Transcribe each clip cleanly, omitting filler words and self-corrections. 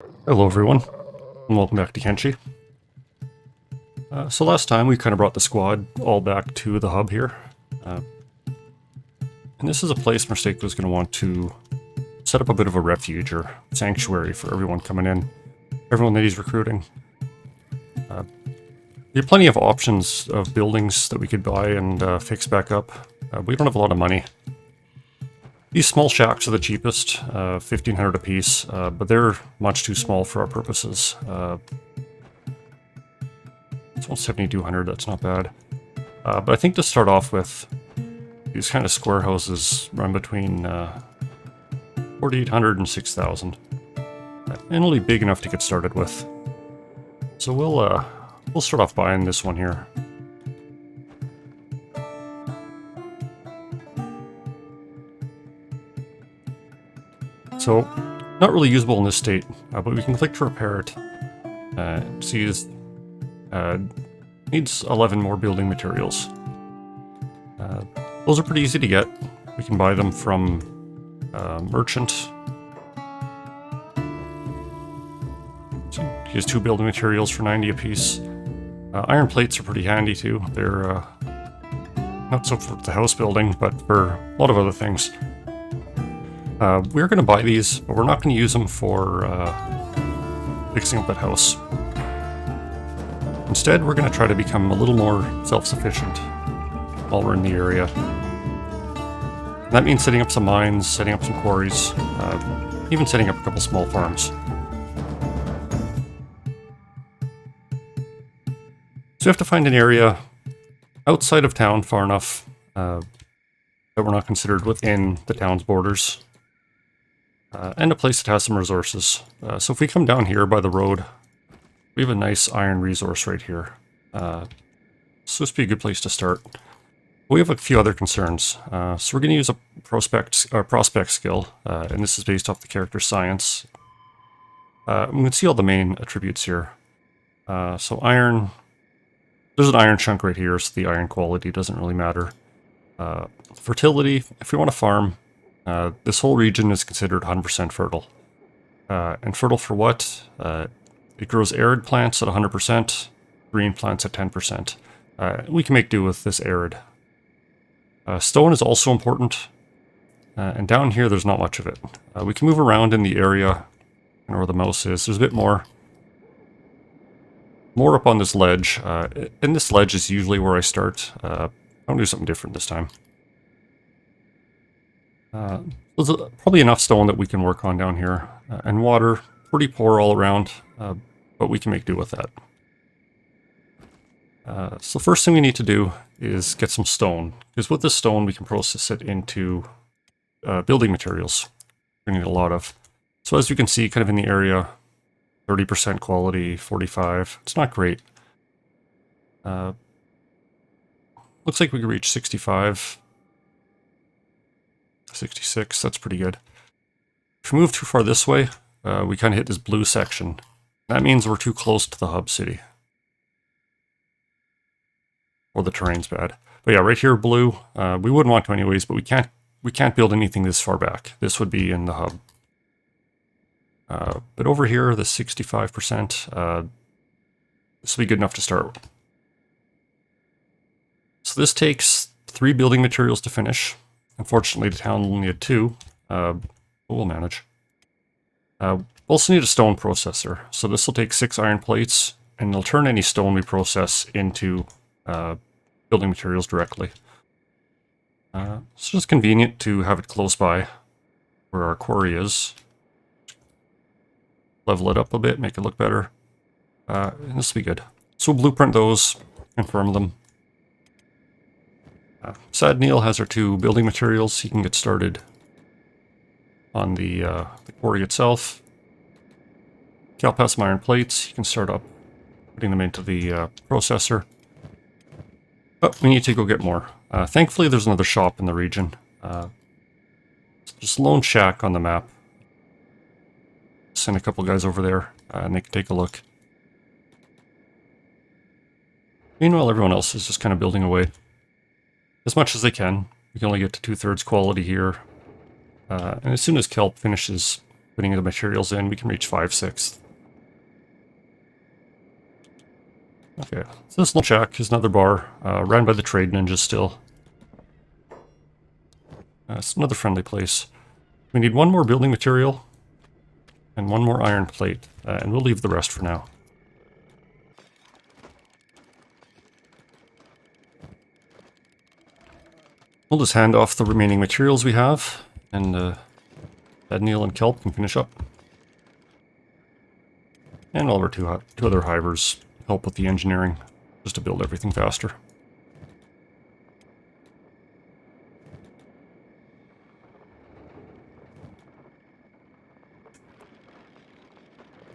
Hello everyone, and welcome back to Kenshi. So last time we kind of brought the squad all back to the hub here. And this is a place Mistake was going to want to set up a bit of a refuge or sanctuary for everyone coming in. Everyone that he's recruiting. We have plenty of options of buildings that we could buy and fix back up. We don't have a lot of money. These small shacks are the cheapest, 1,500 apiece, but they're much too small for our purposes. It's almost 7,200, that's not bad. But I think to start off with, these kind of square houses run between 4,800 and 6,000. And only big enough to get started with. So we'll start off buying this one here. So, not really usable in this state, but we can click to repair it. See, it needs 11 more building materials. Those are pretty easy to get. We can buy them from merchant. So he has 2 building materials for 90 apiece. Iron plates are pretty handy too. They're not so for the house building, but for a lot of other things. We're going to buy these, but we're not going to use them for fixing up that house. Instead, we're going to try to become a little more self-sufficient while we're in the area. And that means setting up some mines, setting up some quarries, even setting up a couple small farms. So we have to find an area outside of town far enough that we're not considered within the town's borders. And a place that has some resources. So if we come down here by the road, we have a nice iron resource right here. So this would be a good place to start. We have a few other concerns. So we're going to use a prospect skill, and this is based off the character science. We can see all the main attributes here. So iron, there's an iron chunk right here, so the iron quality doesn't really matter. Fertility, if we want to farm, this whole region is considered 100% fertile. And fertile for what? It grows arid plants at 100%, green plants at 10%. We can make do with this arid. Stone is also important, and down here there's not much of it. We can move around in the area where the mouse is. There's a bit more up on this ledge. And this ledge is usually where I start. I'll do something different this time. There's probably enough stone that we can work on down here. And water, pretty poor all around, but we can make do with that. So the first thing we need to do is get some stone, because with this stone we can process it into building materials. We need a lot of. So as you can see, kind of in the area, 30% quality, 45. It's not great. Looks like we can reach 65. 66, that's pretty good. If we move too far this way, we kind of hit this blue section. That means we're too close to the hub city. Or the terrain's bad. But yeah, right here, blue. We wouldn't want to anyways, but we can't build anything this far back. This would be in the hub. But over here, the 65%, this will be good enough to start. So this takes 3 building materials to finish. Unfortunately, the town only had 2, but we'll manage. We'll also need a stone processor. So this will take 6 iron plates, and it'll turn any stone we process into building materials directly. It's just convenient to have it close by where our quarry is. Level it up a bit, make it look better. And this will be good. So we'll blueprint those, confirm them. Sad Neil has our 2 building materials. He can get started on the quarry itself. Cal pass some iron plates. He can start up putting them into the processor. But we need to go get more. Thankfully, there's another shop in the region. Just Lone Shack on the map. Send a couple guys over there, and they can take a look. Meanwhile, everyone else is just kind of building away. As much as they can. We can only get to 2/3 quality here. And as soon as kelp finishes putting the materials in, we can reach 5/6. Okay, so this little shack is another bar, ran by the trade ninjas still. It's another friendly place. We need one more building material and one more iron plate, and we'll leave the rest for now. We'll just hand off the remaining materials we have, and Neil and Kelp can finish up. And all of our two other hivers help with the engineering, just to build everything faster.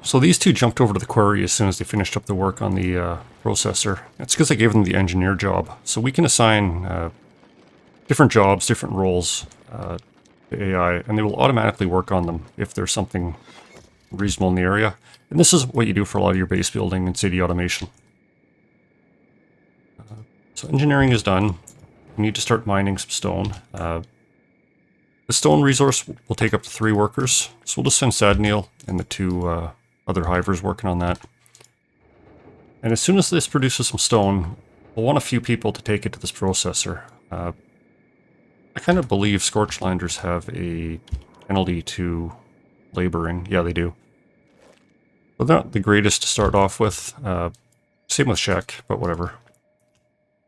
So these two jumped over to the quarry as soon as they finished up the work on the processor. It's because I gave them the engineer job. So we can assign different jobs, different roles to AI, and they will automatically work on them if there's something reasonable in the area. And this is what you do for a lot of your base building and city automation. So engineering is done. We need to start mining some stone. The stone resource will take up to 3 workers. So we'll just send Sadneil and the 2 other hivers working on that. And as soon as this produces some stone, we'll want a few people to take it to this processor. I kind of believe Scorchlanders have a penalty to laboring. Yeah, they do. But they're not the greatest to start off with. Same with Shek, but whatever.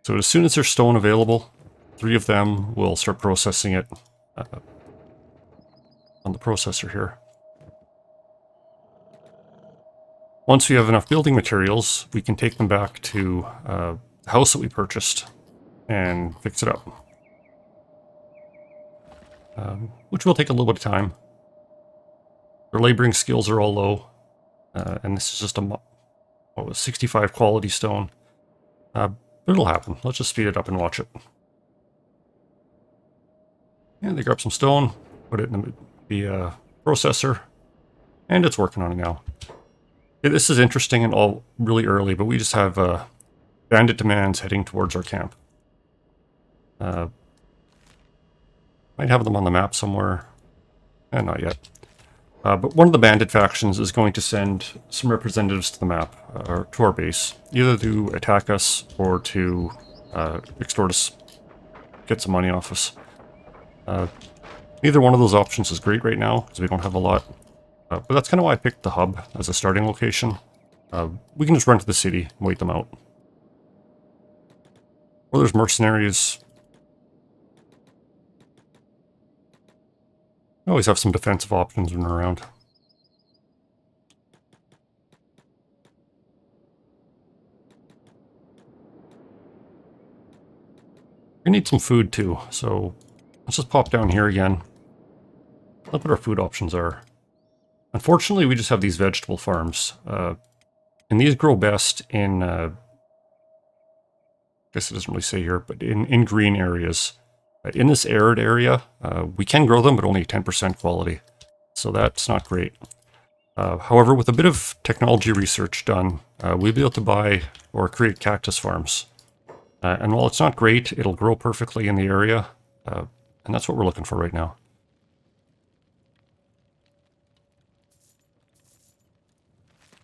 So as soon as there's stone available, 3 of them will start processing it on the processor here. Once we have enough building materials, we can take them back to the house that we purchased and fix it up. Which will take a little bit of time. Their laboring skills are all low, and this is just a 65 quality stone. But it'll happen. Let's just speed it up and watch it. And they grab some stone, put it in the processor, and it's working on it now. Yeah, this is interesting and all really early, but we just have bandit demands heading towards our camp. Might have them on the map somewhere. Not yet. But one of the bandit factions is going to send some representatives to the map, or to our base, either to attack us or to extort us, get some money off us. Neither one of those options is great right now, because we don't have a lot. But that's kind of why I picked the hub as a starting location. We can just run to the city and wait them out. Or there's mercenaries. I always have some defensive options when we're around. We need some food too, so let's just pop down here again. Look what our food options are. Unfortunately, we just have these vegetable farms. And these grow best in, I guess it doesn't really say here, but in green areas. In this arid area, we can grow them, but only 10% quality. So that's not great. However, with a bit of technology research done, we'll be able to buy or create cactus farms. And while it's not great, it'll grow perfectly in the area. And that's what we're looking for right now.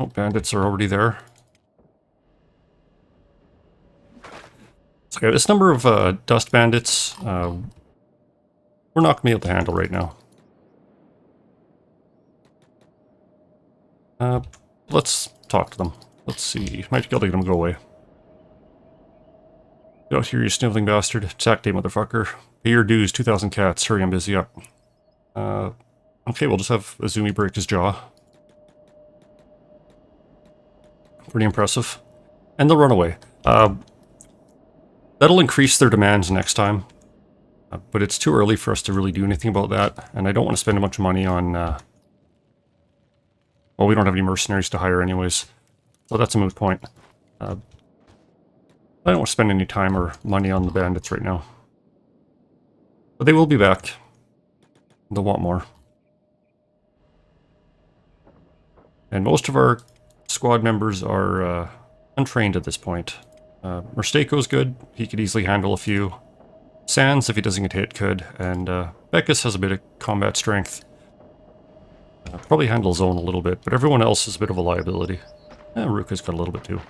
Oh, bandits are already there. Okay, this number of dust bandits, we're not going to be able to handle right now. Let's talk to them. Let's see. Might be able to get them to go away. Get out here, you sniveling bastard. Attack day, motherfucker. Pay your dues, 2,000 cats. Hurry, I'm busy up. Okay, we'll just have Azumi break his jaw. Pretty impressive. And they'll run away. That'll increase their demands next time. But it's too early for us to really do anything about that. And I don't want to spend a bunch of money on... well, we don't have any mercenaries to hire anyways. So that's a moot point. I don't want to spend any time or money on the bandits right now. But they will be back. They'll want more. And most of our squad members are untrained at this point. Merstako's good. He could easily handle a few. Sans, if he doesn't get hit, could. And Beckus has a bit of combat strength. Probably handle zone a little bit, but everyone else is a bit of a liability. Ruka's got a little bit too.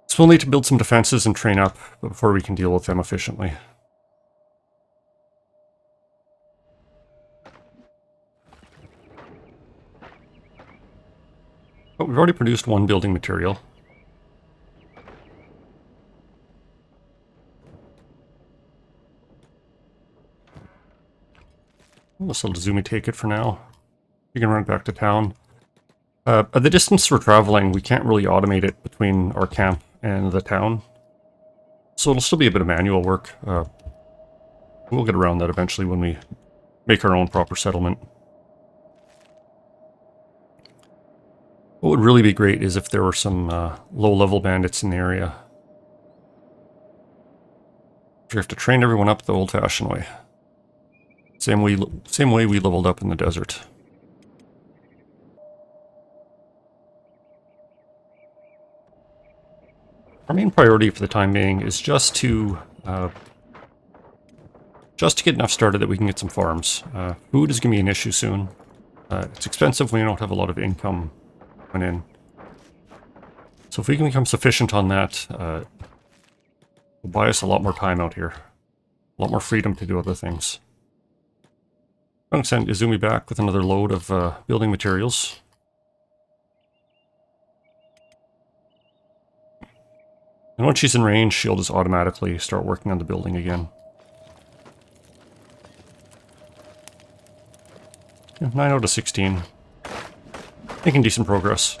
So we'll need to build some defenses and train up before we can deal with them efficiently. But we've already produced one building material. We'll just let Izumi take it for now. You can run back to town. At the distance we're traveling, we can't really automate it between our camp and the town. So it'll still be a bit of manual work. We'll get around that eventually when we make our own proper settlement. What would really be great is if there were some low-level bandits in the area. We have to train everyone up the old-fashioned way. Same way we leveled up in the desert. Our main priority for the time being is just to get enough started that we can get some farms. Food is going to be an issue soon. It's expensive when you don't have a lot of income coming in. So if we can become sufficient on that, it'll buy us a lot more time out here. A lot more freedom to do other things. I'm going to send Izumi back with another load of building materials. And once she's in range, she'll just automatically start working on the building again. Yeah, 9 out of 16. Making decent progress.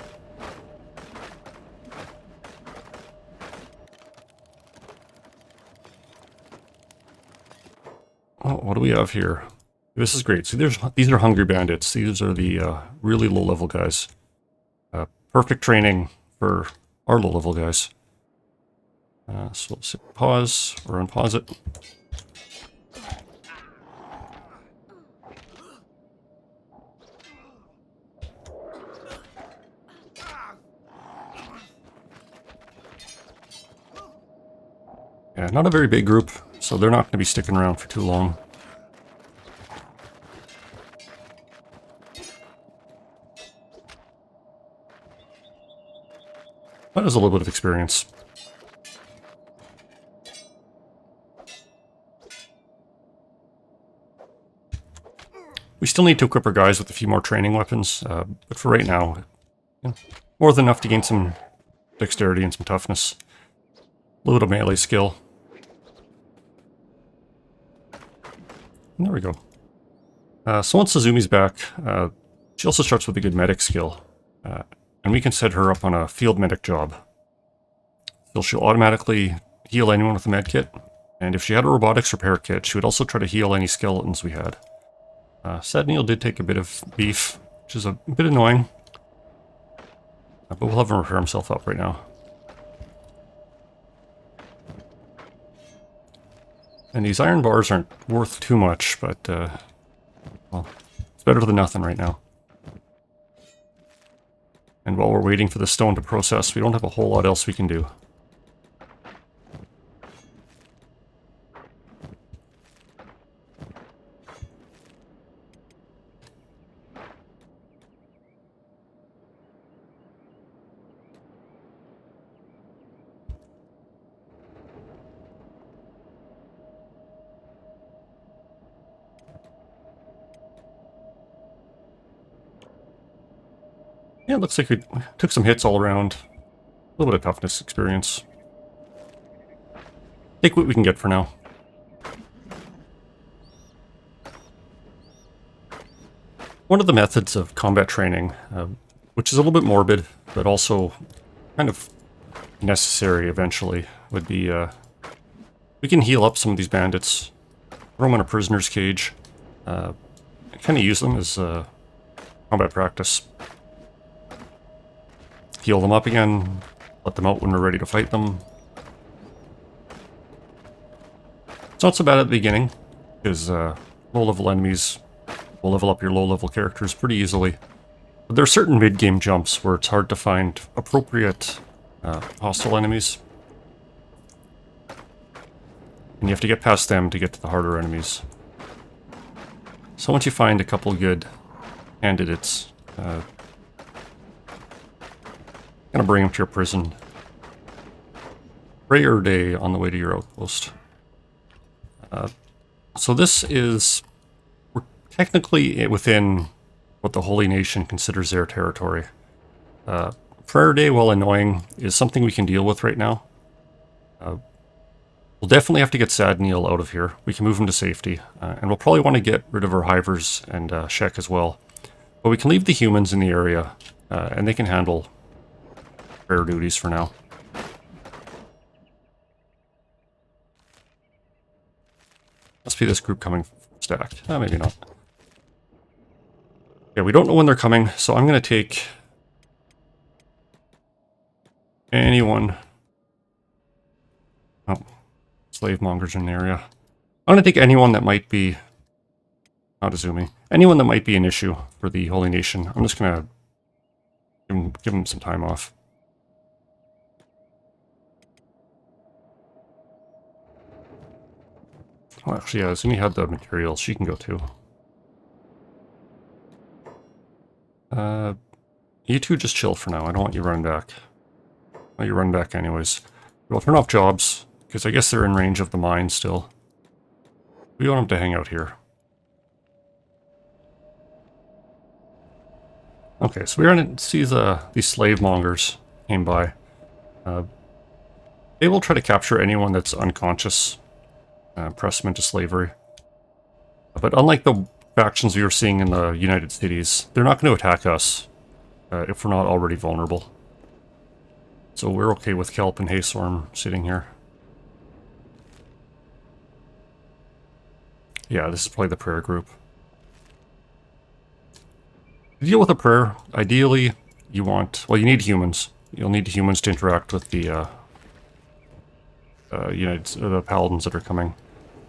Oh, what do we have here? This is great. See, these are hungry bandits. These are the really low-level guys. Perfect training for our low-level guys. So let's hit pause or unpause it. Yeah, not a very big group, so they're not going to be sticking around for too long. That is a little bit of experience. We still need to equip our guys with a few more training weapons, but for right now, more than enough to gain some dexterity and some toughness. A little bit of melee skill. And there we go. So once Suzumi's back, she also starts with a good medic skill. And we can set her up on a field medic job. So she'll automatically heal anyone with a med kit. And if she had a robotics repair kit, she would also try to heal any skeletons we had. Sadniel did take a bit of beef, which is a bit annoying. But we'll have him repair himself up right now. And these iron bars aren't worth too much, but, well, it's better than nothing right now. And while we're waiting for the stone to process, we don't have a whole lot else we can do. Yeah, it looks like we took some hits all around. A little bit of toughness experience. Take what we can get for now. One of the methods of combat training, which is a little bit morbid, but also kind of necessary eventually, would be we can heal up some of these bandits, throw them in a prisoner's cage, kind of use them as combat practice. Heal them up again, let them out when we're ready to fight them. It's not so bad at the beginning, because low-level enemies will level up your low-level characters pretty easily. But there are certain mid-game jumps where it's hard to find appropriate hostile enemies. And you have to get past them to get to the harder enemies. So once you find a couple good candidates, gonna bring them to your prison. Prayer day on the way to your outpost. So this is, we're technically within what the Holy Nation considers their territory. Prayer day, while annoying, is something we can deal with right now. We'll definitely have to get Sadniel out of here. We can move him to safety. And we'll probably want to get rid of our Hivers and Shek as well. But we can leave the humans in the area, and they can handle prayer duties for now. Must be this group coming stacked. Maybe not. Yeah, we don't know when they're coming, so I'm going to take anyone. Oh, slave mongers in the area. I'm going to take anyone that might be, not assuming, anyone that might be an issue for the Holy Nation. I'm just going to give them some time off. Oh, actually, yeah, Zumi had the materials. She can go too. You two just chill for now. I don't want you running back. Well, you run back anyways. We'll turn off jobs, because I guess they're in range of the mine still. We want them to hang out here. Okay, so we ran to see these slave mongers came by. They will try to capture anyone that's unconscious. Press them into slavery. But unlike the factions we were seeing in the United Cities, they're not going to attack us if we're not already vulnerable. So we're okay with Kelp and Haystorm sitting here. Yeah, this is probably the prayer group. To deal with a prayer, ideally you want, well, you need humans. You'll need humans to interact with the the paladins that are coming.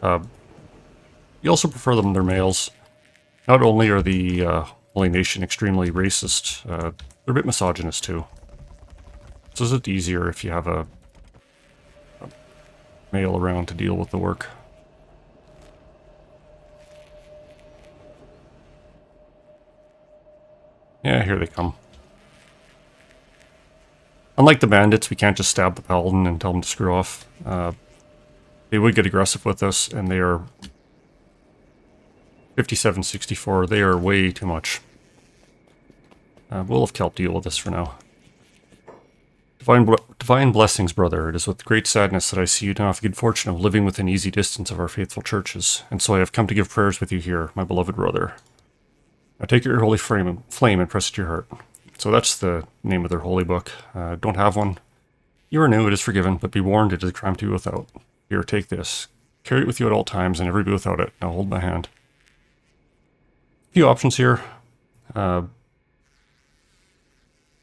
You also prefer them, they're males. Not only are the Holy Nation extremely racist, they're a bit misogynist too. So it's easier if you have a male around to deal with the work. Yeah, here they come. Unlike the bandits, we can't just stab the paladin and tell them to screw off. They would get aggressive with us, and they are 57-64. They are way too much. We'll have Kelp deal with this for now. Divine blessings, brother. It is with great sadness that I see you now have the good fortune of living within easy distance of our faithful churches, and so I have come to give prayers with you here, my beloved brother. Now take your holy flame and press it to your heart. So that's the name of their holy book. Don't have one. You are new, it is forgiven, but be warned, it is a crime to be without. Here, take this. Carry it with you at all times, and never be without it. Now hold my hand. A few options here.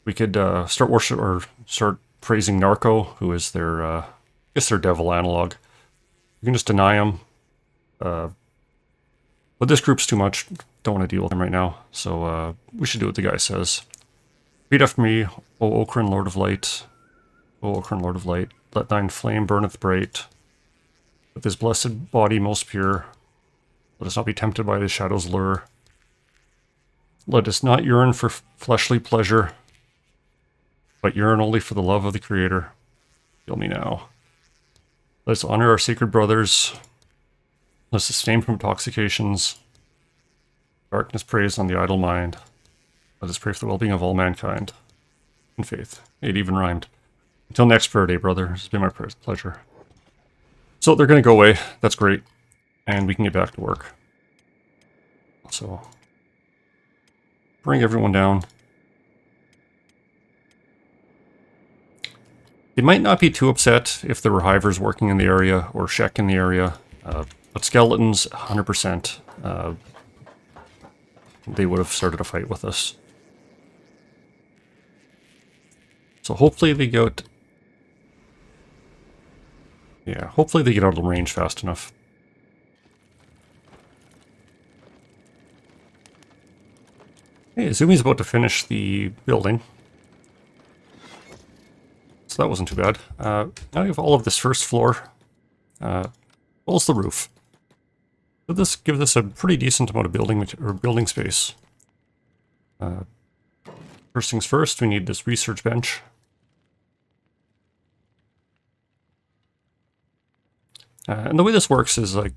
We could start worship or start praising Narco, who is their, I guess their devil analog. You can just deny him. But this group's too much. Don't want to deal with him right now. So we should do what the guy says. Read after me, O Okran, Lord of Light. O Okran, Lord of Light. Let thine flame burneth bright. With his blessed body most pure. Let us not be tempted by the shadow's lure. Let us not yearn for fleshly pleasure, but yearn only for the love of the Creator. Feel me now. Let us honor our sacred brothers. Let us abstain from intoxications. Darkness preys on the idle mind. Let us pray for the well-being of all mankind. In faith. It even rhymed. Until next prayer day, brother. It's been my pleasure. So they're going to go away. That's great. And we can get back to work. So, bring everyone down. They might not be too upset if there were Hivers working in the area or Shek in the area. But skeletons, 100%. They would have started a fight with us. So hopefully they get... Yeah, hopefully they get out of the range fast enough. Hey, Zumi's about to finish the building. So that wasn't too bad. Now we have all of this first floor. Well, it's the roof. But this gives us a pretty decent amount of building space. First things first, we need this research bench. And the way this works is like,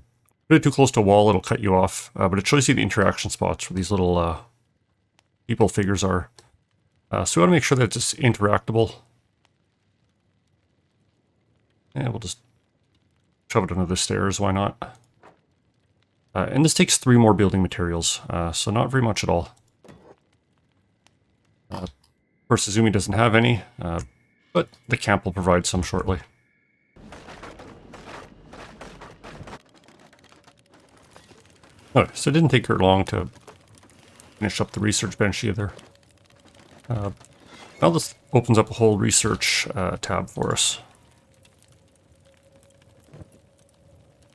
put it too close to a wall, it'll cut you off. But it shows you the interaction spots where these little people figures are. So we want to make sure that it's interactable. And we'll just shove it under the stairs, why not? And this takes 3 more building materials, so not very much at all. Of course, Izumi doesn't have any, but the camp will provide some shortly. Okay, so it didn't take her long to finish up the research bench either. Now this opens up a whole research tab for us.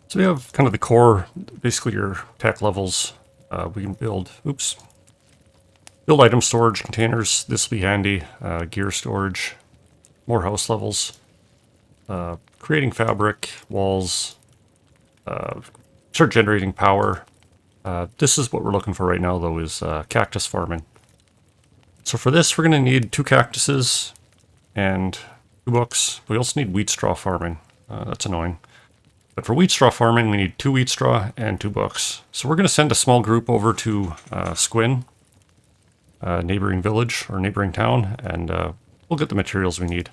So we have kind of the core, basically your tech levels. We can build item storage containers. This will be handy. Gear storage, more house levels, creating fabric, walls, start generating power. This is what we're looking for right now, though, is cactus farming. So for this, we're going to need 2 cactuses and 2 books. We also need wheat straw farming. That's annoying. But for wheat straw farming, we need 2 wheat straw and 2 books. So we're going to send a small group over to Squin, neighboring village or neighboring town, and we'll get the materials we need.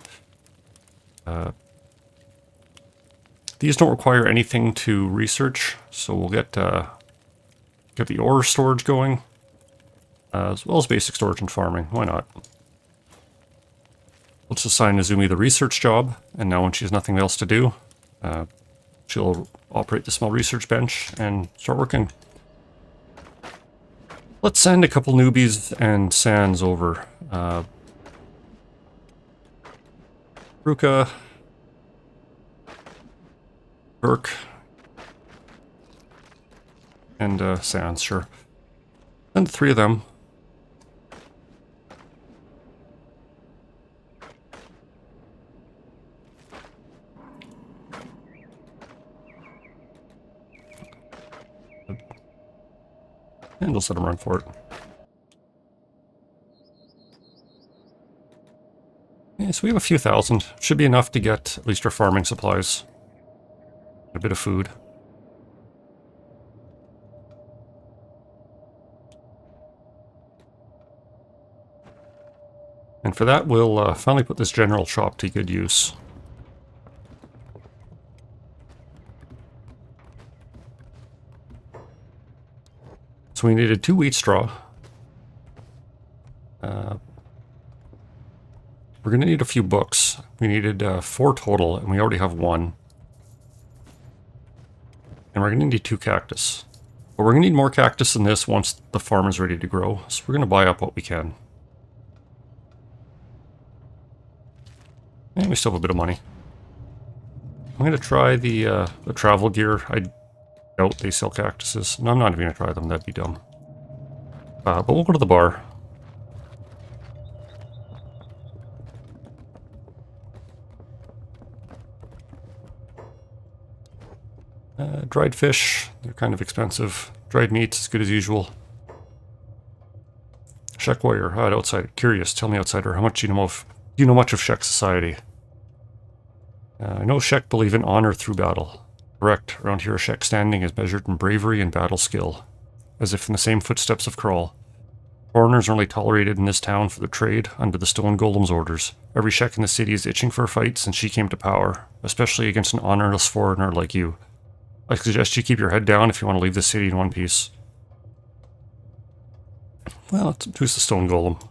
These don't require anything to research, so we'll get the ore storage going, as well as basic storage and farming. Why not? Let's assign Izumi the research job, and now when she has nothing else to do, she'll operate the small research bench and start working. Let's send a couple newbies and Sans over. Ruka, Burke, and Sans, sure. Send 3 of them. And just let them run for it. Yeah, so we have a few thousand. Should be enough to get at least our farming supplies. A bit of food. And for that, we'll finally put this general shop to good use. So we needed 2 wheat straw. We're going to need a few books. We needed 4 total, and we already have 1. And we're going to need 2 cactus. But we're going to need more cactus than this once the farm is ready to grow. So we're going to buy up what we can. And we still have a bit of money. I'm going to try the travel gear. I doubt they sell cactuses. No, I'm not even going to try them. That'd be dumb. But we'll go to the bar. Dried fish, they're kind of expensive. Dried meats, as good as usual. Shek warrior, outsider. Curious, tell me, outsider, how much do you know much of Shek society? I know Shek believe in honor through battle. Correct, around here a Shek standing is measured in bravery and battle skill, as if in the same footsteps of Krull. Foreigners are only tolerated in this town for their trade under the stone golem's orders. Every Shek in the city is itching for a fight since she came to power, especially against an honorless foreigner like you. I suggest you keep your head down if you want to leave the city in one piece. Well, who's the stone golem?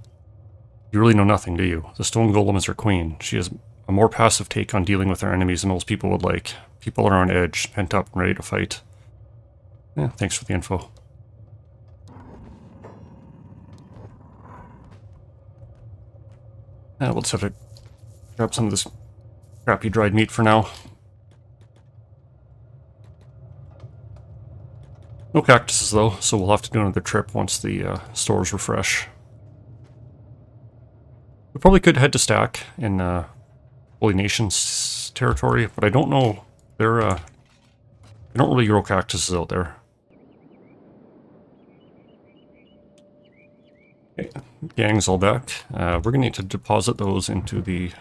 You really know nothing, do you? The stone golem is her queen. She has a more passive take on dealing with her enemies than most people would like. People are on edge, pent up and ready to fight. Yeah, thanks for the info. We'll just have to grab some of this crappy dried meat for now. No cactuses though, so we'll have to do another trip once the stores refresh. We probably could head to Stack in Holy Nations territory, but I don't know. They don't really grow cactuses out there. Okay, gang's all back. We're going to need to deposit those into the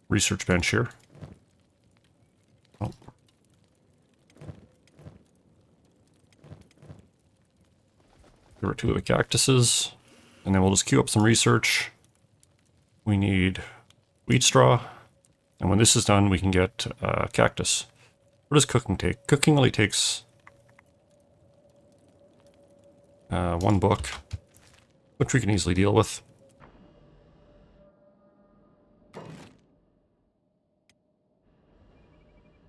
research bench here. Oh. There were 2 of the cactuses, and then we'll just queue up some research. We need wheat straw, and when this is done, we can get cactus. What does cooking take? Cooking only takes 1 book, which we can easily deal with.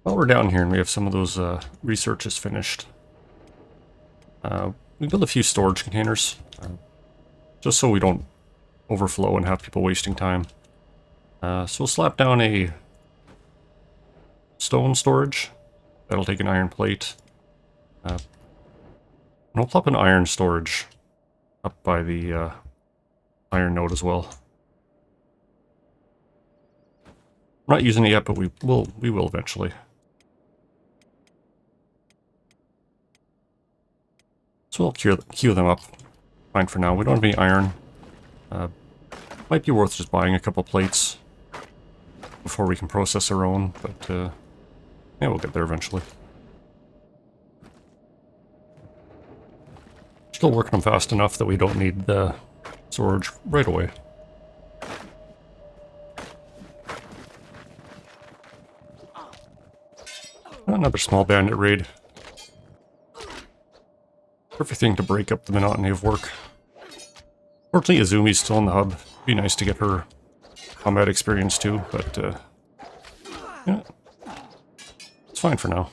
While we're down here and we have some of those researches finished, we build a few storage containers, just so we don't overflow and have people wasting time. So we'll slap down a stone storage. That'll take an iron plate. And we'll plop an iron storage up by the iron node as well. I'm not using it yet, but we will eventually. So we'll queue them up. Fine for now. We don't have any iron. Might be worth just buying a couple plates before we can process our own, but yeah, we'll get there eventually. Still working them fast enough that we don't need the storage right away. Another small bandit raid. Perfect thing to break up the monotony of work. Fortunately, Izumi's still in the hub. Be nice to get her combat experience too, but yeah, it's fine for now.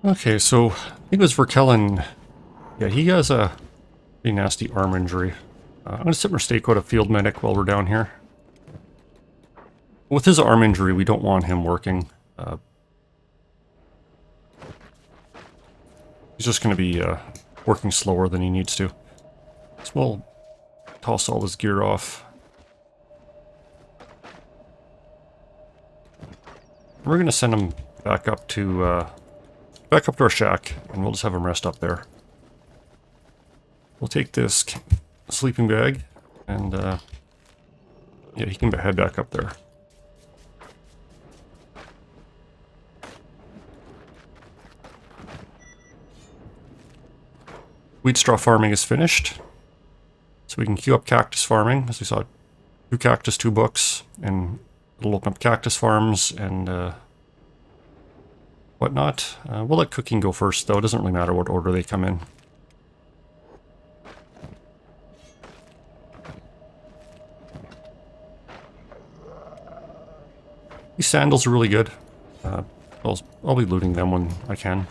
Okay, so I think it was Verkellen. Yeah, he has a pretty nasty arm injury. I'm going to sit Mistake out a field medic while we're down here. With his arm injury, we don't want him working. He's just going to be working slower than he needs to. So we'll toss all his gear off. We're going to send him back up to our shack, and we'll just have him rest up there. We'll take this sleeping bag, and yeah, he can head back up there. Wheat straw farming is finished, so we can queue up cactus farming. As we saw, 2 cactus, 2 books, and it'll open up cactus farms and whatnot. We'll let cooking go first, though. It doesn't really matter what order they come in. These sandals are really good. I'll be looting them when I can.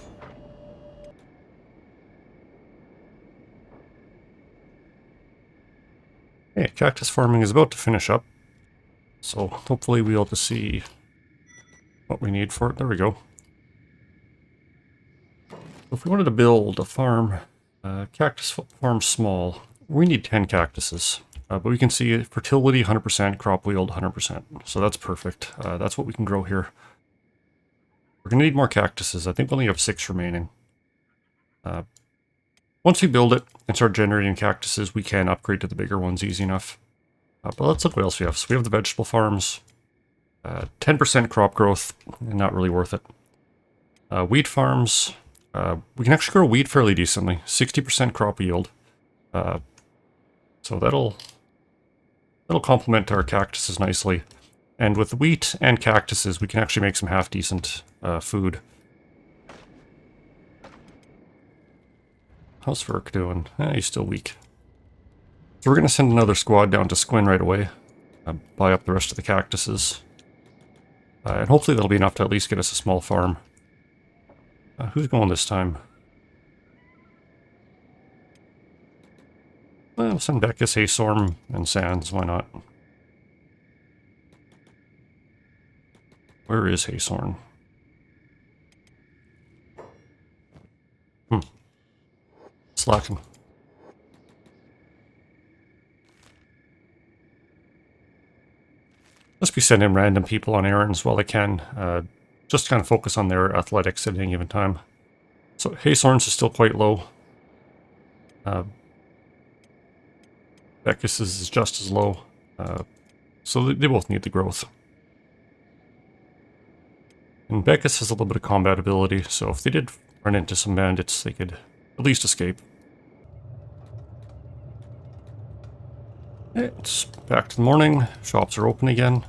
Okay, cactus farming is about to finish up, so hopefully we'll be able to see what we need for it. There we go. If we wanted to build a farm, cactus farm small, we need 10 cactuses. But we can see fertility 100%, crop yield 100%. So that's perfect. That's what we can grow here. We're going to need more cactuses. I think we only have 6 remaining. Once we build it and start generating cactuses, we can upgrade to the bigger ones easy enough. But let's look what else we have. So we have the vegetable farms. 10% crop growth, not really worth it. Wheat farms. We can actually grow wheat fairly decently. 60% crop yield. So that'll complement our cactuses nicely. And with wheat and cactuses, we can actually make some half-decent food. How's Verk doing? He's still weak. So we're going to send another squad down to Squin right away. Buy up the rest of the cactuses. And hopefully that'll be enough to at least get us a small farm. Who's going this time? Well, send Beckus, Haystorm, and Sands. Why not? Where is Haysorn? Slacking. Just be sending random people on errands while I can. Just kind of focus on their athletics at any given time. So Haysorn's is still quite low. Beckus is just as low. So they both need the growth. And Beckus has a little bit of combat ability, so if they did run into some bandits, they could at least escape. It's back to the morning. Shops are open again.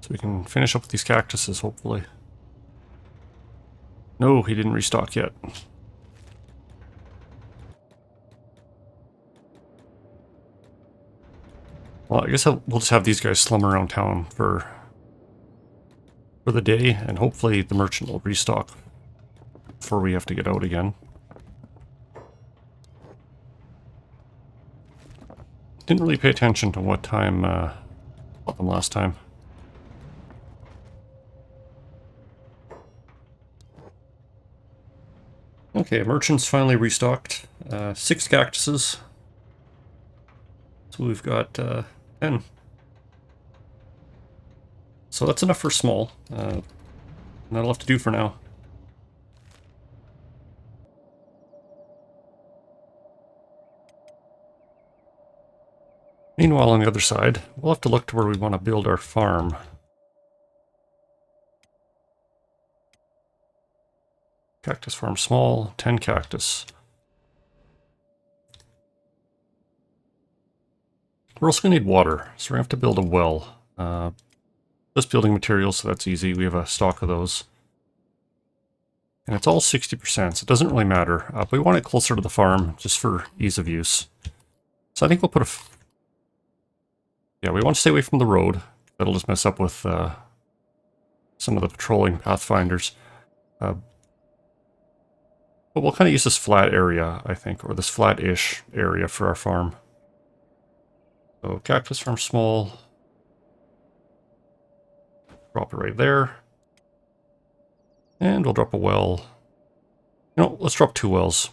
So we can finish up with these cactuses, hopefully. No, he didn't restock yet. Well, I guess we'll just have these guys slum around town for the day, and hopefully the merchant will restock before we have to get out again. Didn't really pay attention to what time bought them last time. Okay, merchant's finally restocked. 6 cactuses. So we've got 10. So that's enough for small. That'll have to do for now. Meanwhile, on the other side, we'll have to look to where we want to build our farm. Cactus farm small, 10 cactus. We're also going to need water, so we're going to have to build a well. Just building materials, so that's easy. We have a stock of those. And it's all 60%, so it doesn't really matter. But we want it closer to the farm, just for ease of use. So I think we'll put a... Yeah, we want to stay away from the road. That'll just mess up with some of the patrolling pathfinders. But we'll kind of use this flat area, I think, or this flat-ish area for our farm. So cactus farm small. Drop it right there. And we'll drop a well. No, let's drop 2 wells.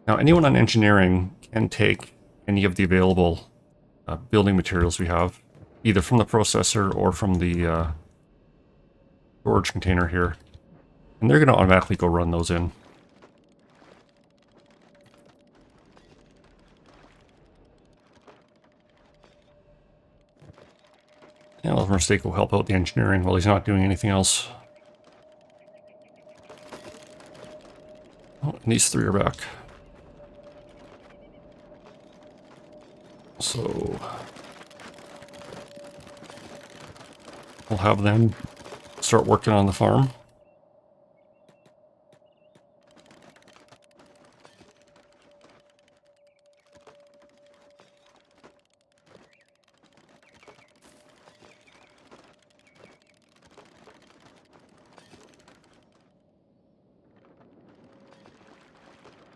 Now, anyone on engineering can take any of the available building materials we have, either from the processor or from the storage container here. And they're going to automatically go run those in. Yeah, well, Mistake will help out the engineering while he's not doing anything else. Oh, and these 3 are back. So we'll have them start working on the farm.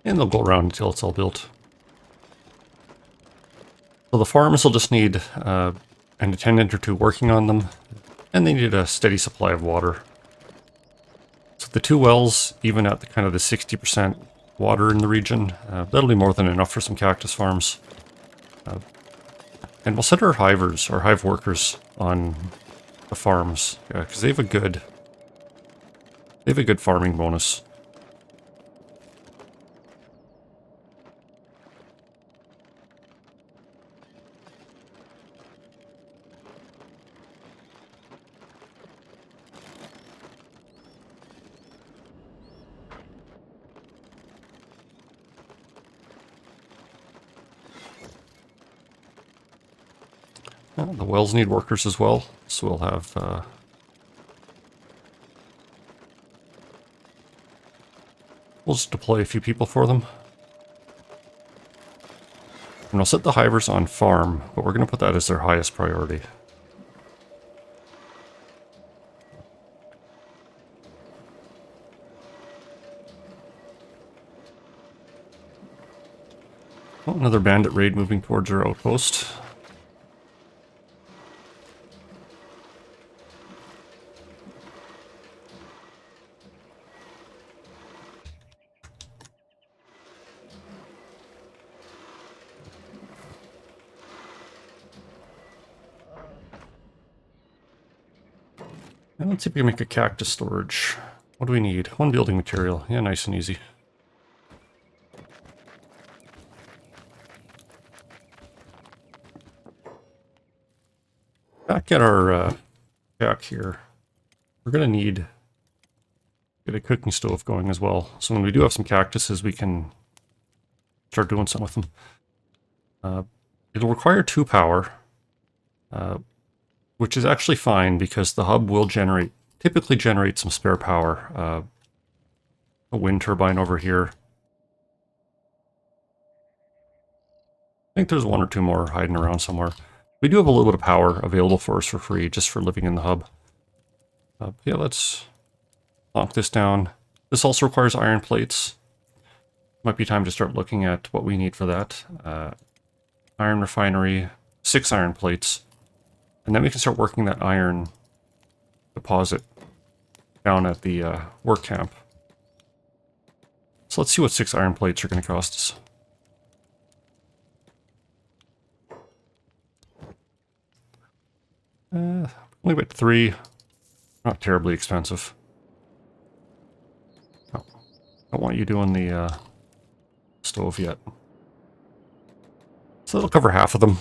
And they'll go around until it's all built. So the farms will just need an attendant or 2 working on them, and they need a steady supply of water. So the 2 wells, even at the kind of the 60% water in the region, that'll be more than enough for some cactus farms. And we'll send our hivers, our hive workers, on the farms, because they have a good farming bonus. Well, the wells need workers as well, so we'll have we'll just deploy a few people for them. And I'll set the hivers on farm, but we're going to put that as their highest priority. Oh, another bandit raid moving towards our outpost. And let's see if we can make a cactus storage. What do we need? One building material. Yeah, nice and easy. Back at our shack here, we're going to need get a cooking stove going as well. So when we do have some cactuses, we can start doing something with them. It'll require 2 power, which is actually fine because the hub will typically generate some spare power. A wind turbine over here. I think there's 1 or 2 more hiding around somewhere. We do have a little bit of power available for us for free just for living in the hub. Yeah, let's lock this down. This also requires iron plates. Might be time to start looking at what we need for that. Iron refinery, 6 iron plates. And then we can start working that iron deposit down at the work camp. So let's see what 6 iron plates are going to cost us. Only about 3. Not terribly expensive. Oh, I don't want you doing the stove yet. So that'll cover half of them.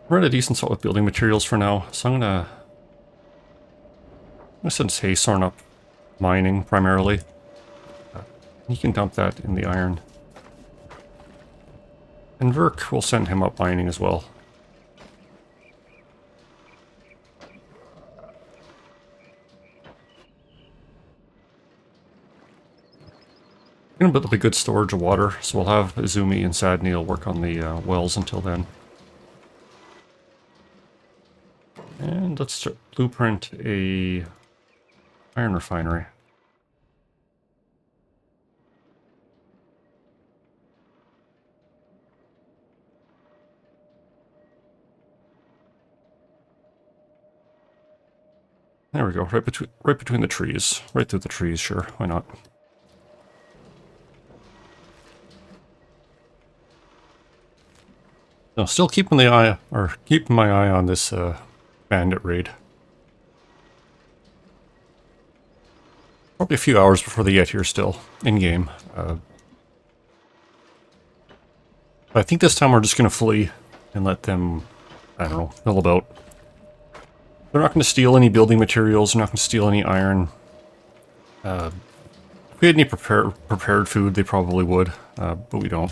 We're at a decent spot with building materials for now, so I'm gonna send Haysorn up mining primarily. You can dump that in the iron. And Verk will send him up mining as well. I'm gonna build up a good storage of water, so we'll have Izumi and Sadneil work on the wells until then. And let's blueprint a iron refinery. There we go, right between the trees. Right through the trees, sure, why not? No, still keeping my eye on this bandit raid. Probably a few hours before they get here still, in-game. I think this time we're just going to flee and let them, I don't know, mill about. They're not going to steal any building materials, they're not going to steal any iron. If we had any prepared food, they probably would, but we don't.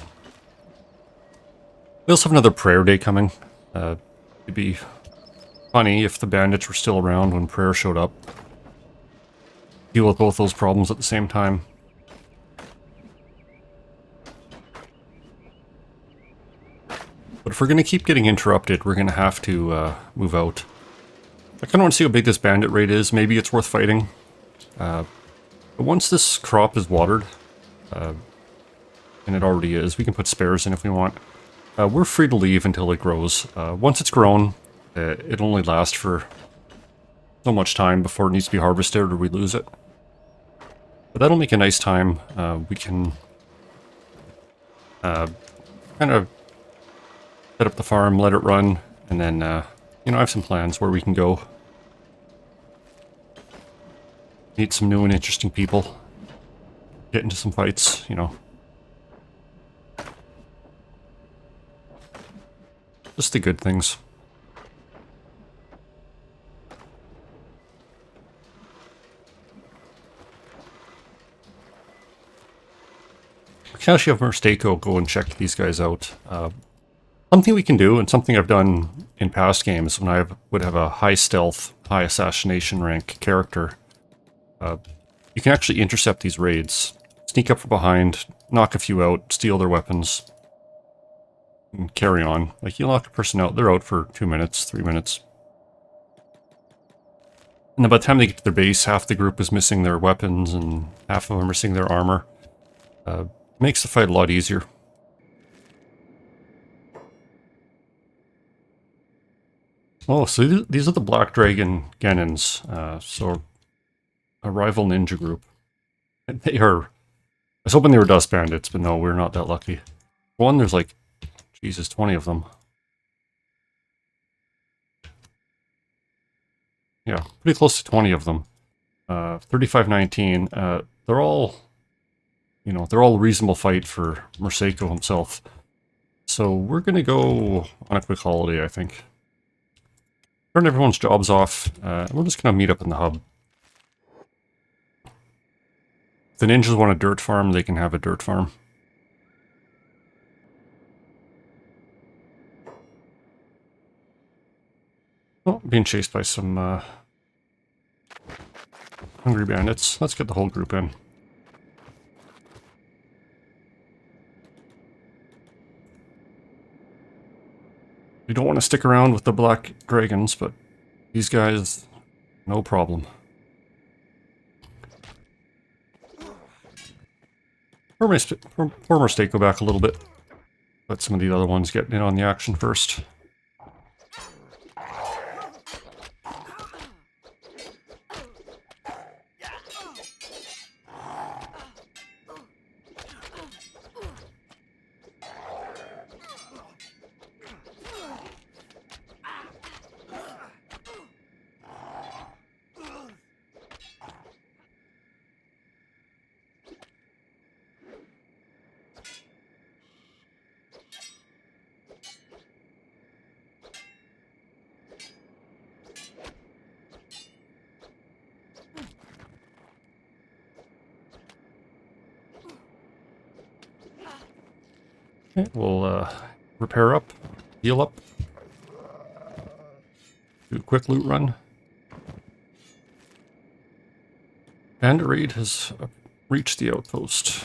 We also have another prayer day coming. It'd be funny if the bandits were still around when prayer showed up. Deal with both those problems at the same time. But if we're going to keep getting interrupted, we're going to have to move out. I kind of want to see how big this bandit raid is. Maybe it's worth fighting. But once this crop is watered, and it already is, we can put spares in if we want. We're free to leave until it grows. Once it's grown, it'll only last for so much time before it needs to be harvested or we lose it. But that'll make a nice time. We can kind of set up the farm, let it run, and then, you know, I have some plans where we can go. Meet some new and interesting people. Get into some fights, you know. Just the good things. we can actually have Mistako go and check these guys out. Something we can do, and something I've done in past games when I would have a high stealth, high assassination rank character, you can actually intercept these raids. Sneak up from behind, knock a few out, steal their weapons, and carry on. Like, you knock a person out, they're out for 2 minutes, 3 minutes. And then by the time they get to their base, half the group is missing their weapons, and half of them are missing their armor. Makes the fight a lot easier. Oh, so these are the Black Dragon Genins, so a rival ninja group. They are... I was hoping they were Dust Bandits, but no, we're not that lucky. One, there's like, Jesus, 20 of them. Yeah, pretty close to 20 of them. 3519, they're all, you know, they're all a reasonable fight for Mistako himself. So we're going to go on a quick holiday, I think. Turn everyone's jobs off. We're just going to meet up in the hub. If the ninjas want a dirt farm, they can have a dirt farm. Oh, being chased by some hungry bandits. Let's get the whole group in. We don't want to stick around with the Black Dragons, but these guys, no problem. Poor Mistako back a little bit. Let some of the other ones get in on the action first. Okay, we'll repair up, heal up, do a quick loot run. Bandit raid has reached the outpost.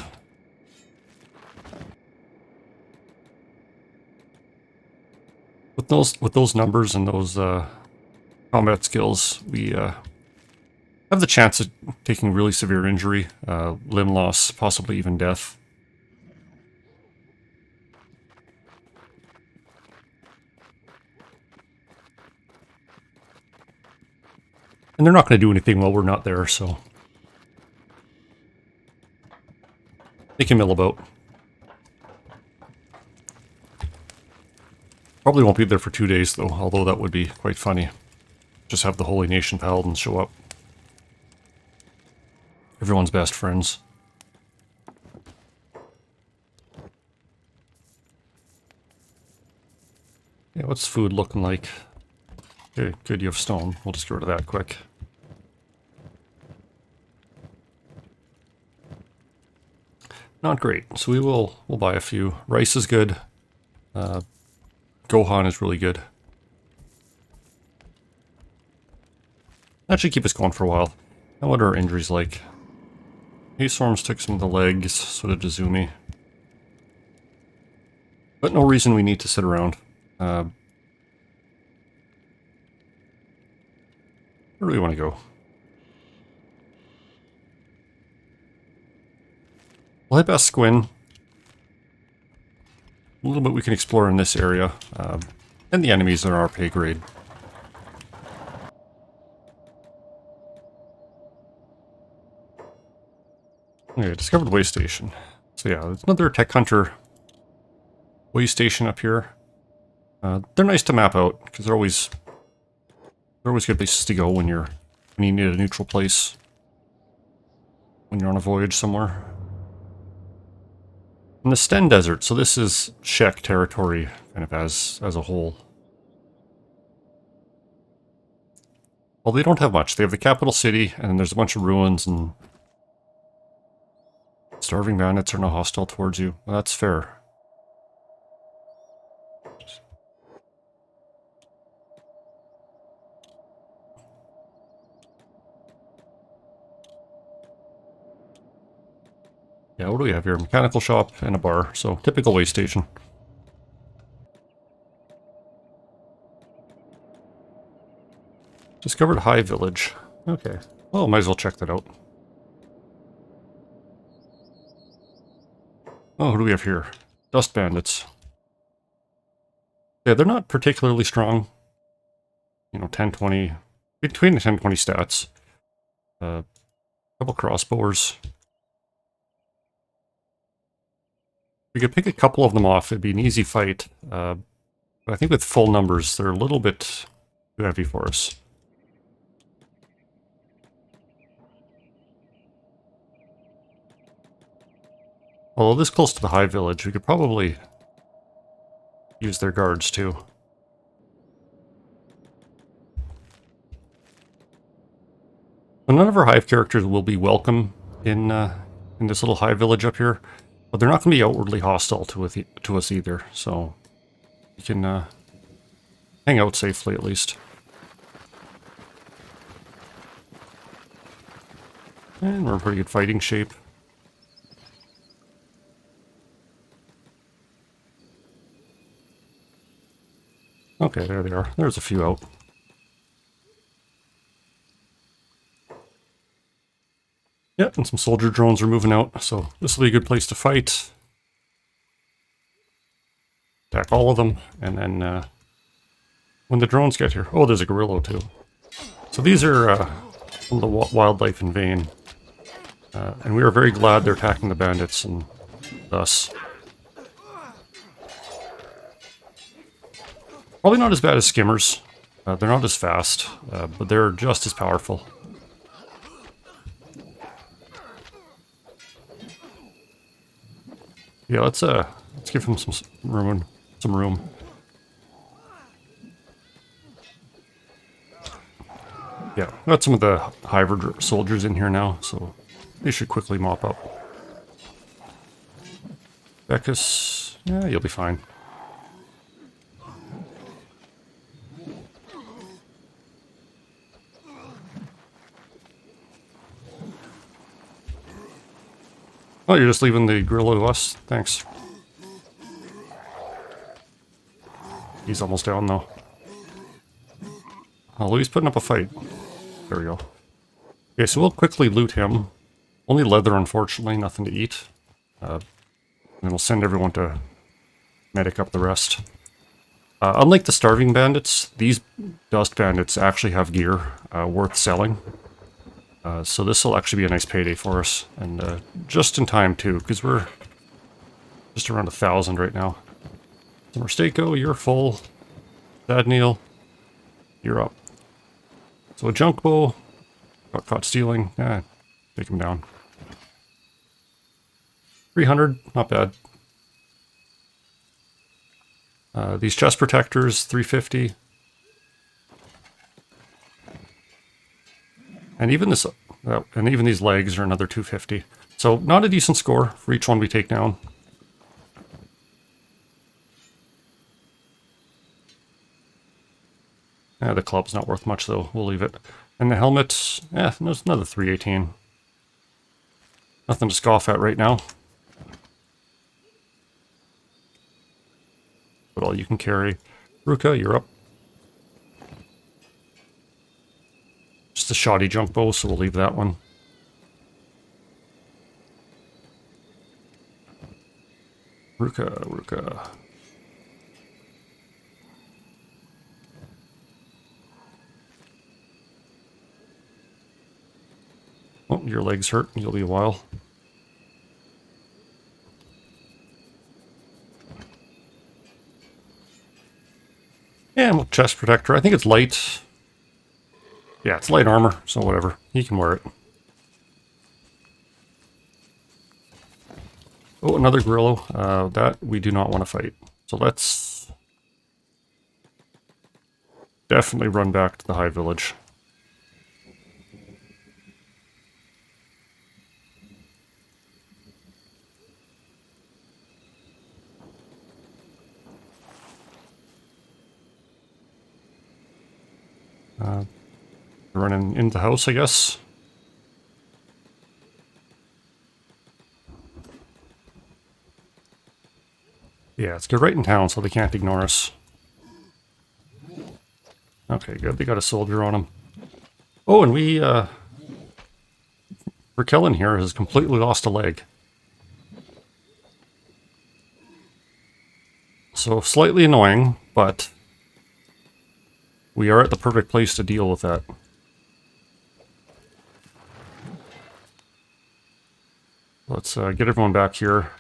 With those numbers and those combat skills, we have the chance of taking really severe injury, limb loss, possibly even death. And they're not going to do anything while we're not there, so they can mill about. Probably won't be there for 2 days, though, although that would be quite funny. Just have the Holy Nation Paladins show up. Everyone's best friends. Yeah, what's food looking like? Okay, good, you have stone. We'll just get rid of that quick. Not great, so we'll buy a few. Rice is good. Gohan is really good. That should keep us going for a while. And what are our injuries like? Haystorms took some of the legs, so did Izumi. But no reason we need to sit around. Where do we want to go? We'll head past Squin. A little bit we can explore in this area. And the enemies are our pay grade. Okay, discovered way station. So yeah, there's another tech hunter way station up here. They're nice to map out because they're always good places to go when you need a neutral place. When you're on a voyage somewhere. In the Sten Desert, so this is Shek territory, kind of as a whole. Well, they don't have much. They have the capital city, and then there's a bunch of ruins and Starving bandits are not hostile towards you. Well, that's fair. Yeah, what do we have here? Mechanical shop and a bar. So, typical way station. Discovered High Village. Okay. Well, might as well check that out. Oh, who do we have here? Dust bandits. Yeah, they're not particularly strong. You know, 10, 20, between the 10 20 stats. Couple crossbowers. We could pick a couple of them off. It'd be an easy fight. But I think with full numbers, they're a little bit too heavy for us. Although this close to the High Village, we could probably use their guards too. But none of our Hive characters will be welcome in this little Hive Village up here, but they're not going to be outwardly hostile to us either, so we can hang out safely at least. And we're in pretty good fighting shape. Okay, there they are. There's a few out. Yeah, and some soldier drones are moving out, so this will be a good place to fight. Attack all of them, and then when the drones get here... Oh, there's a gorilla too. So these are some of the wildlife in Vane. And we are very glad they're attacking the bandits and us. Probably not as bad as skimmers. They're not as fast, but they're just as powerful. Yeah, let's give him some room. Yeah, got some of the Hive soldiers in here now, so they should quickly mop up. Beckus, yeah, you'll be fine. Oh, you're just leaving the gorilla to us? Thanks. He's almost down, though. Oh, he's putting up a fight. There we go. Okay, so we'll quickly loot him. Only leather, unfortunately, nothing to eat. And then we'll send everyone to medic up the rest. Unlike the starving bandits, these dust bandits actually have gear worth selling. So this will actually be a nice payday for us, and just in time too, because we're just around 1,000 right now. Summer Stako, you're full. Sad Neil, you're up. So a junk bow, got caught stealing. Take him down. 300, not bad. These chest protectors, 350. And even this, and even these legs are another 250. So not a decent score for each one we take down. The club's not worth much though. We'll leave it. And the helmet, there's another 318. Nothing to scoff at right now. But all you can carry. Ruka, you're up. Just a shoddy junk bow, so we'll leave that one. Ruka. Oh, your legs hurt. You'll be a while. And chest protector. I think it's light. Yeah, it's light armor, so whatever. He can wear it. Oh, another gorilla. That we do not want to fight. So let's definitely run back to the High Village. Running into the house, I guess. Yeah, let's get right in town so they can't ignore us. Okay, good. They got a soldier on them. Oh, and we, Kellen here has completely lost a leg. So slightly annoying, but we are at the perfect place to deal with that. Let's get everyone back here.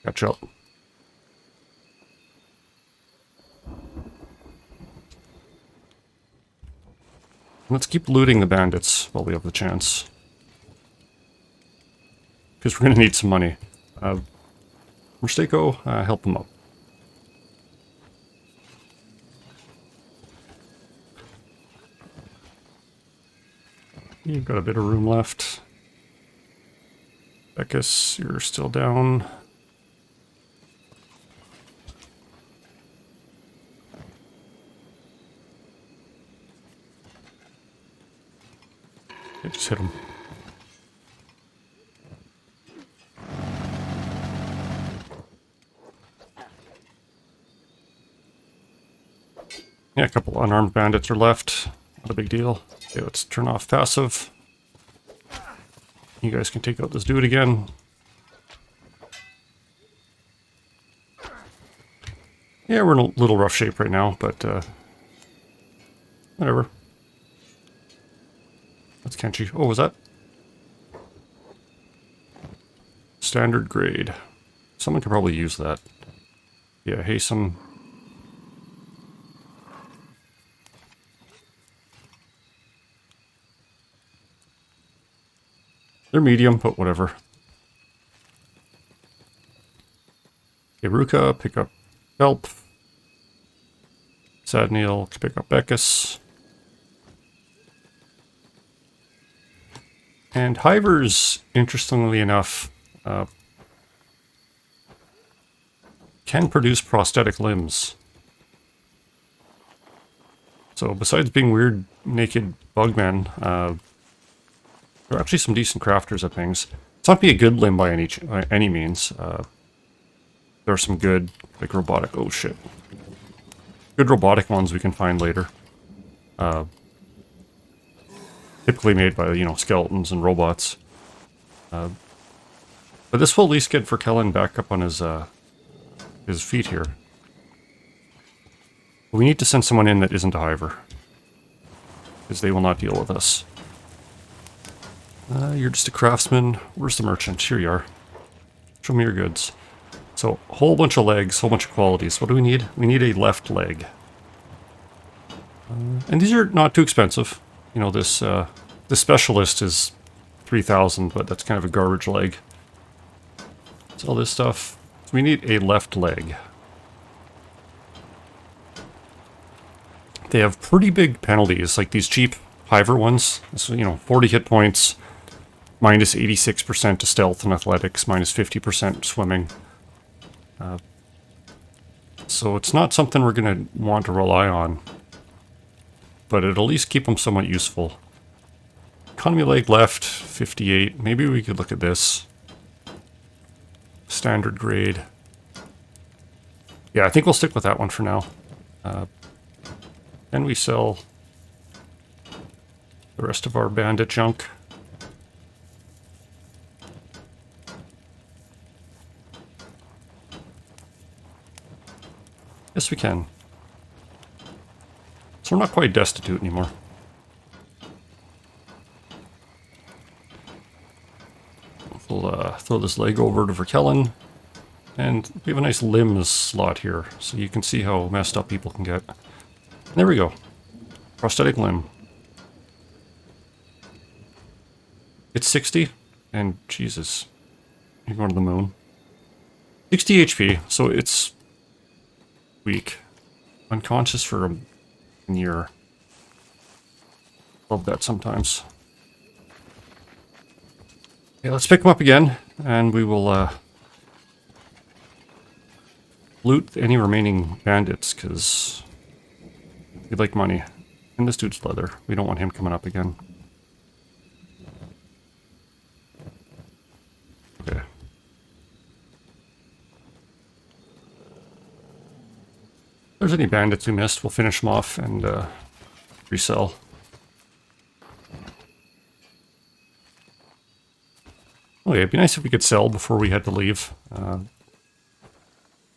Catch up. Let's keep looting the bandits while we have the chance. Because we're going to need some money. Mistako, help them up. You've got a bit of room left. Beckus, you're still down. Okay, just hit him. Yeah, a couple unarmed bandits are left. Not a big deal. Okay, let's turn off passive. You guys can take out this dude again. Yeah, we're in a little rough shape right now, but whatever. That's Kenshi. Oh, was that? Standard grade. Someone could probably use that. Yeah, hasten. They're medium, but whatever. Iruka, pick up Help. Sadniel, pick up Beckus. And Hivers, interestingly enough, can produce prosthetic limbs. So besides being weird, naked bugmen, there are actually some decent crafters of things. It's not be a good limb by any means. There are some good, like robotic, oh shit. Good robotic ones we can find later. Typically made by, you know, skeletons and robots. But this will at least get Kellen back up on his feet here. We need to send someone in that isn't a hiver. Because they will not deal with us. You're just a craftsman. Where's the merchant? Here you are. Show me your goods. So, a whole bunch of legs, whole bunch of qualities. What do we need? We need a left leg. And these are not too expensive. You know, this specialist is 3,000, but that's kind of a garbage leg. That's all this stuff. So we need a left leg. They have pretty big penalties, like these cheap hiver ones. So, you know, 40 hit points, minus 86% to stealth and athletics, minus 50% swimming. So it's not something we're going to want to rely on. But it'll at least keep them somewhat useful. Economy leg left, 58. Maybe we could look at this. Standard grade. Yeah, I think we'll stick with that one for now. And we sell the rest of our bandit junk. Yes, we can. So we're not quite destitute anymore. We'll throw this leg over to Verkellen. And we have a nice limbs slot here, so you can see how messed up people can get. There we go. Prosthetic limb. It's 60, and Jesus, you're going to the moon. 60 HP, so it's weak. Unconscious for a year. Love that sometimes. Okay, let's pick him up again, and we will loot any remaining bandits, because we like money. And this dude's leather. We don't want him coming up again. Okay. If there's any bandits we missed, we'll finish them off and resell. Okay, it'd be nice if we could sell before we had to leave. Don't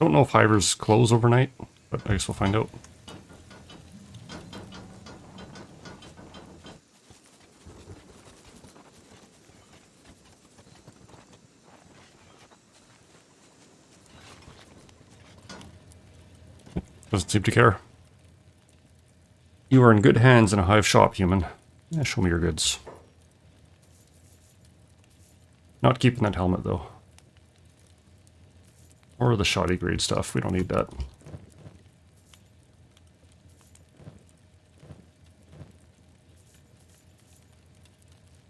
know if hivers close overnight, but I guess we'll find out. Doesn't seem to care. You are in good hands in a hive shop, human. Yeah, show me your goods. Not keeping that helmet, though. Or the shoddy grade stuff. We don't need that.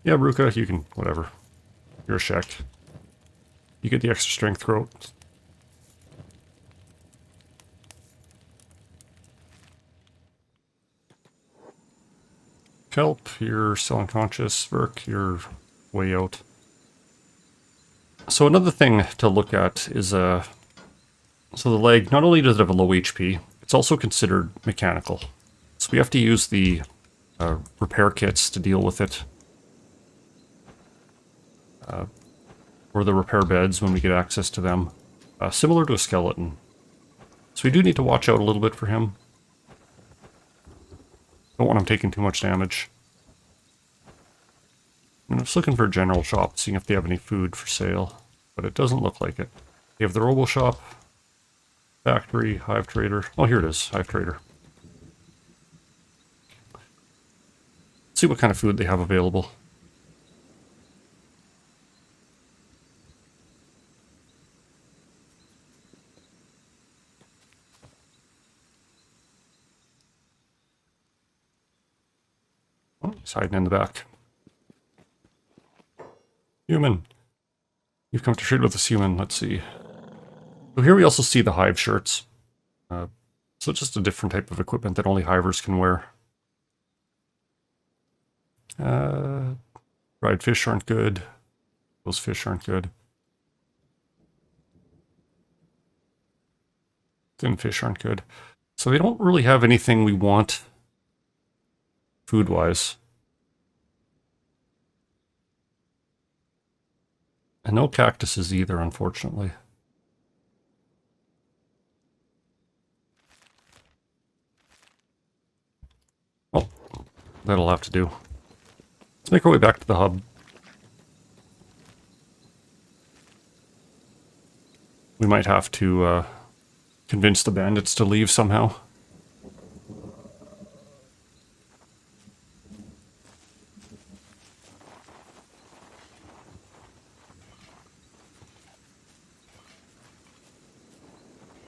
Yeah, Ruka, you can... whatever. You're a Shek. You get the extra strength quote. Kelp, you're still unconscious. Verk, you're way out. So another thing to look at is, so the leg, not only does it have a low HP, it's also considered mechanical. So we have to use the repair kits to deal with it. Or the repair beds when we get access to them. Similar to a skeleton. So we do need to watch out a little bit for him. Don't want him taking too much damage. I'm just looking for a general shop, seeing if they have any food for sale. But it doesn't look like it. They have the robo shop, factory, hive trader. Oh, here it is, hive trader. Let's see what kind of food they have available. Oh, he's hiding in the back. Human. You've come to trade with this human. Let's see. So here we also see the hive shirts. So it's just a different type of equipment that only hivers can wear. Dried fish aren't good. Those fish aren't good. Thin fish aren't good. So they don't really have anything we want food-wise. And no cactuses either, unfortunately. Well, that'll have to do. Let's make our way back to the hub. We might have to convince the bandits to leave somehow.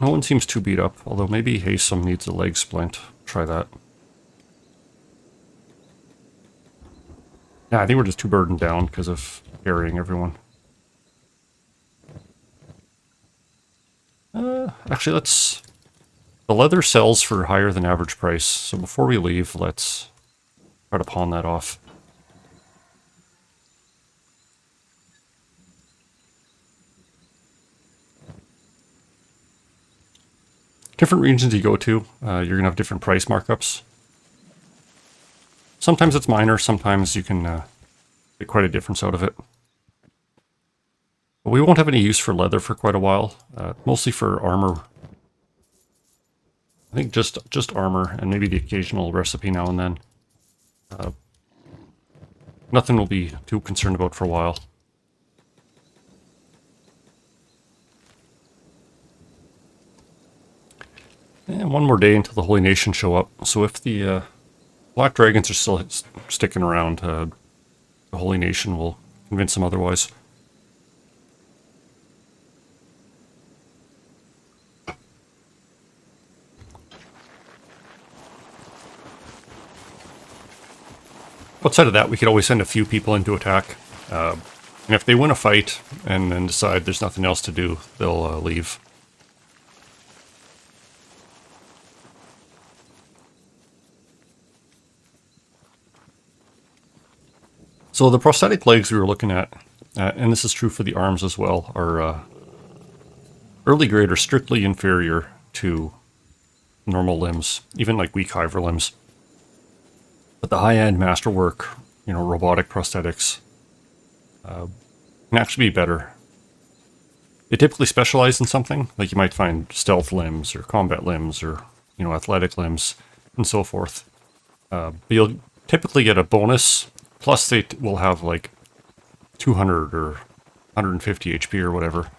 No one seems too beat up, although maybe Haysom needs a leg splint. Try that. Yeah, I think we're just too burdened down because of carrying everyone. Actually, let's... The leather sells for higher than average price, so before we leave, let's try to pawn that off. Different regions you go to, you're going to have different price markups. Sometimes it's minor, sometimes you can get quite a difference out of it. But we won't have any use for leather for quite a while, mostly for armor. I think just armor, and maybe the occasional recipe now and then. Nothing we'll be too concerned about for a while. And one more day until the Holy Nation show up. So if the Black Dragons are still sticking around, the Holy Nation will convince them otherwise. Outside of that, we could always send a few people in to attack. And if they win a fight and then decide there's nothing else to do, they'll leave. So the prosthetic legs we were looking at, and this is true for the arms as well, are early grade are strictly inferior to normal limbs, even like weak hiver limbs. But the high-end masterwork, robotic prosthetics, can actually be better. They typically specialize in something, like you might find stealth limbs or combat limbs or, athletic limbs and so forth. But you'll typically get a bonus, plus they will have like 200 or 150 HP or whatever.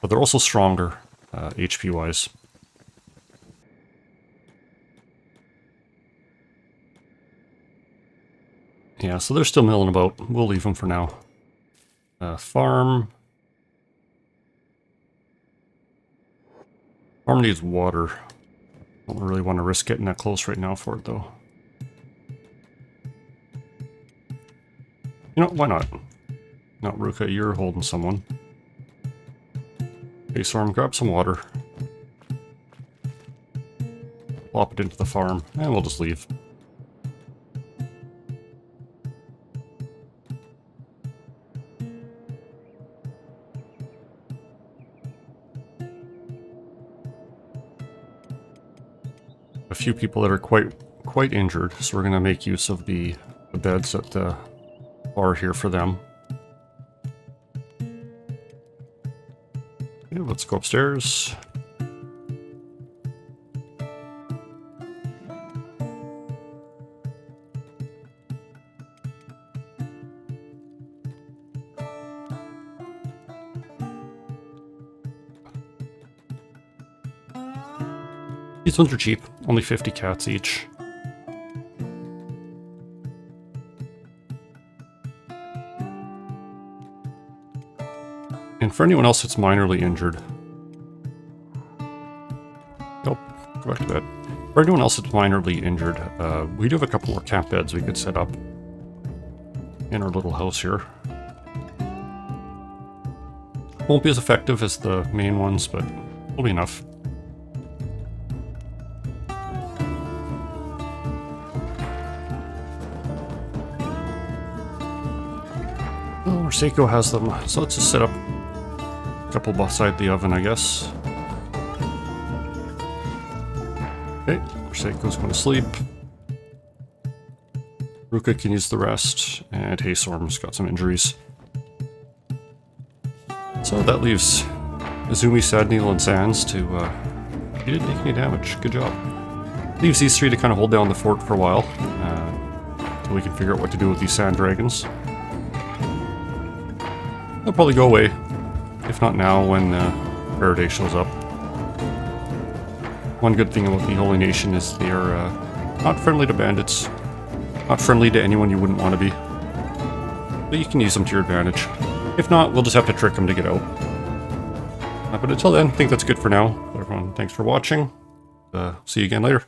But they're also stronger HP-wise. Yeah, so they're still milling about. We'll leave them for now. Farm. Farm needs water. Don't really want to risk getting that close right now for it, though. Why not? Not Ruka, you're holding someone. Okay, Storm, grab some water. Plop it into the farm, and we'll just leave. A few people that are quite injured, so we're going to make use of the beds that are here for them. Okay, let's go upstairs. These ones are cheap, only 50 cats each. And for anyone else that's minorly injured... Nope, go back to bed. For anyone else that's minorly injured, we do have a couple more camp beds we could set up in our little house here. Won't be as effective as the main ones, but will be enough. Seiko has them, so let's just set up a couple beside the oven, I guess. Okay, Seiko's going to sleep. Ruka can use the rest, and Haystorm's got some injuries. So that leaves Izumi, Sadneil, and Sans to... he didn't take any damage, good job. Leaves these three to kind of hold down the fort for a while, until we can figure out what to do with these sand dragons. They'll probably go away, if not now, when Faraday shows up. One good thing about the Holy Nation is they are not friendly to bandits, not friendly to anyone you wouldn't want to be. But you can use them to your advantage. If not, we'll just have to trick them to get out. But until then, I think that's good for now. Everyone, thanks for watching. See you again later.